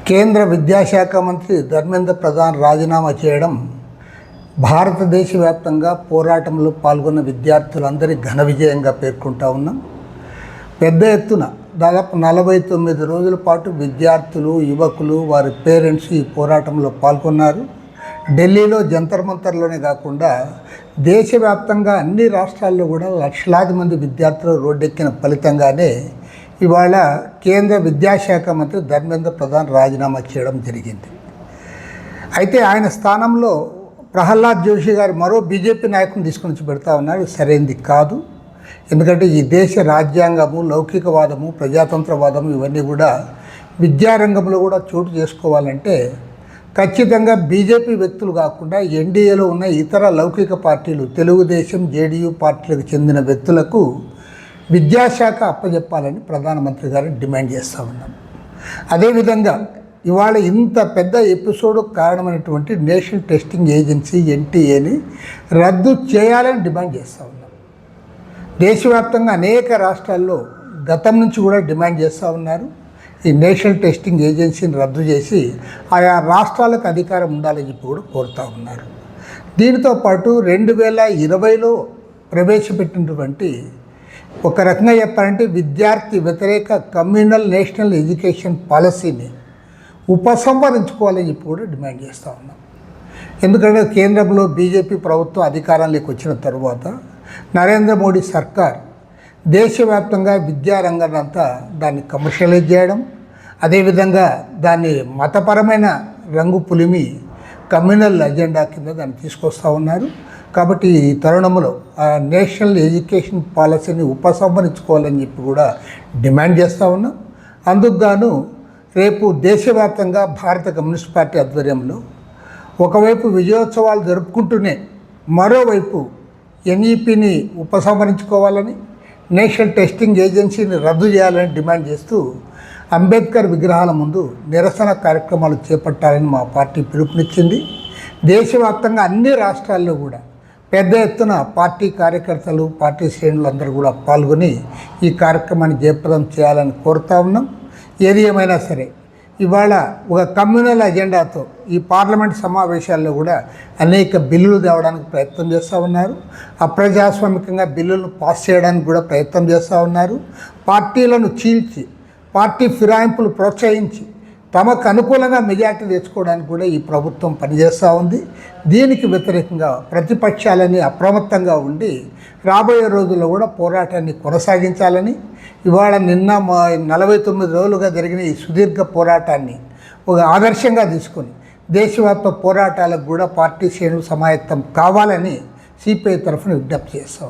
కేంద్ర విద్యాశాఖ మంత్రి ధర్మేంద్ర ప్రధాన్ రాజీనామా చేయడం భారతదేశ వ్యాప్తంగా పోరాటంలో పాల్గొన్న విద్యార్థులందరి ఘన విజయంగా పేర్కొంటా ఉన్నాం. పెద్ద ఎత్తున దాదాపు 49 రోజుల పాటు విద్యార్థులు, యువకులు, వారి పేరెంట్స్ ఈ పోరాటంలో పాల్గొన్నారు. ఢిల్లీలో జంతర్ మంతర్లోనే కాకుండా దేశవ్యాప్తంగా అన్ని రాష్ట్రాల్లో కూడా లక్షలాది మంది విద్యార్థులు రోడ్డెక్కిన ఫలితంగానే ఇవాళ కేంద్ర విద్యాశాఖ మంత్రి ధర్మేంద్ర ప్రధాన్ రాజీనామా చేయడం జరిగింది. అయితే ఆయన స్థానంలో ప్రహ్లాద్ జోషి గారు మరో బీజేపీ నాయకుని తీసుకొని పెడతా ఉన్నారు. సరైనది కాదు. ఎందుకంటే ఈ దేశ రాజ్యాంగము, లౌకికవాదము, ప్రజాతంత్రవాదము ఇవన్నీ కూడా విద్యారంగంలో కూడా చోటు చేసుకోవాలంటే ఖచ్చితంగా బీజేపీ వ్యక్తులు కాకుండా ఎన్డీఏలో ఉన్న ఇతర లౌకిక పార్టీలు, తెలుగుదేశం, జేడీయూ పార్టీలకు చెందిన వ్యక్తులకు విద్యాశాఖ అప్పచెప్పాలని ప్రధానమంత్రి గారు డిమాండ్ చేస్తూ ఉన్నాం. అదేవిధంగా ఇవాళ ఇంత పెద్ద ఎపిసోడ్ కారణమైనటువంటి నేషనల్ టెస్టింగ్ ఏజెన్సీ ఎన్టీఏని రద్దు చేయాలని డిమాండ్ చేస్తూ ఉన్నాం. దేశవ్యాప్తంగా అనేక రాష్ట్రాల్లో గతం నుంచి కూడా డిమాండ్ చేస్తూ ఉన్నారు. ఈ నేషనల్ టెస్టింగ్ ఏజెన్సీని రద్దు చేసి ఆయా రాష్ట్రాలకు అధికారం ఉండాలని చెప్పి కూడా కోరుతూ ఉన్నారు. దీనితో పాటు 2020లో ప్రవేశపెట్టినటువంటి ఒక రకంగా చెప్పాలంటే విద్యార్థి వ్యతిరేక కమ్యూనల్ నేషనల్ ఎడ్యుకేషన్ పాలసీని ఉపసంహరించుకోవాలని చెప్పి కూడా డిమాండ్ చేస్తూ ఉన్నాం. ఎందుకంటే కేంద్రంలో బీజేపీ ప్రభుత్వం అధికారంలోకి వచ్చిన తర్వాత నరేంద్ర మోడీ సర్కార్ దేశవ్యాప్తంగా విద్యారంగాన్ని అంతా దాన్ని కమర్షియలైజ్ చేయడం, అదేవిధంగా దాన్ని మతపరమైన రంగు పులిమి కమ్యూనల్ అజెండా కింద దాన్ని తీసుకొస్తూ ఉన్నారు. కాబట్టి ఈ తరుణంలో నేషనల్ ఎడ్యుకేషన్ పాలసీని ఉపసంహరించుకోవాలని చెప్పి కూడా డిమాండ్ చేస్తూ ఉన్నాం. అందుకు గాను రేపు దేశవ్యాప్తంగా భారత కమ్యూనిస్ట్ పార్టీ ఆధ్వర్యంలో ఒకవైపు విజయోత్సవాలు జరుపుకుంటూనే మరోవైపు ఎన్ఈపీని ఉపసంహరించుకోవాలని, నేషనల్ టెస్టింగ్ ఏజెన్సీని రద్దు చేయాలని డిమాండ్ చేస్తూ అంబేద్కర్ విగ్రహాల ముందు నిరసన కార్యక్రమాలు చేపట్టాలని మా పార్టీ పిలుపునిచ్చింది. దేశవ్యాప్తంగా అన్ని రాష్ట్రాల్లో కూడా పెద్ద ఎత్తున పార్టీ కార్యకర్తలు, పార్టీ శ్రేణులు అందరూ కూడా పాల్గొని ఈ కార్యక్రమాన్ని జయప్రదం చేయాలని కోరుతా ఉన్నాం. ఏది ఏమైనా సరే ఇవాళ ఒక కమ్యూనల్ అజెండాతో ఈ పార్లమెంట్ సమావేశాల్లో కూడా అనేక బిల్లులు తేవడానికి ప్రయత్నం చేస్తూ ఉన్నారు. అప్రజాస్వామికంగా బిల్లులను పాస్ చేయడానికి కూడా ప్రయత్నం చేస్తూ ఉన్నారు. పార్టీలను చీల్చి, పార్టీ ఫిరాయింపులు ప్రోత్సహించి తమకు అనుకూలంగా మెజార్టీ తెచ్చుకోవడానికి కూడా ఈ ప్రభుత్వం పనిచేస్తూ ఉంది. దీనికి వ్యతిరేకంగా ప్రతిపక్షాలని అప్రమత్తంగా ఉండి రాబోయే రోజుల్లో కూడా పోరాటాన్ని కొనసాగించాలని, ఇవాళ నిన్న 49 రోజులుగా జరిగిన ఈ సుదీర్ఘ పోరాటాన్ని ఒక ఆదర్శంగా తీసుకొని దేశవ్యాప్త పోరాటాలకు కూడా పార్టీ శ్రేణులు సమాయత్తం కావాలని సిపిఐ తరఫున విజ్ఞప్తి చేస్తాం.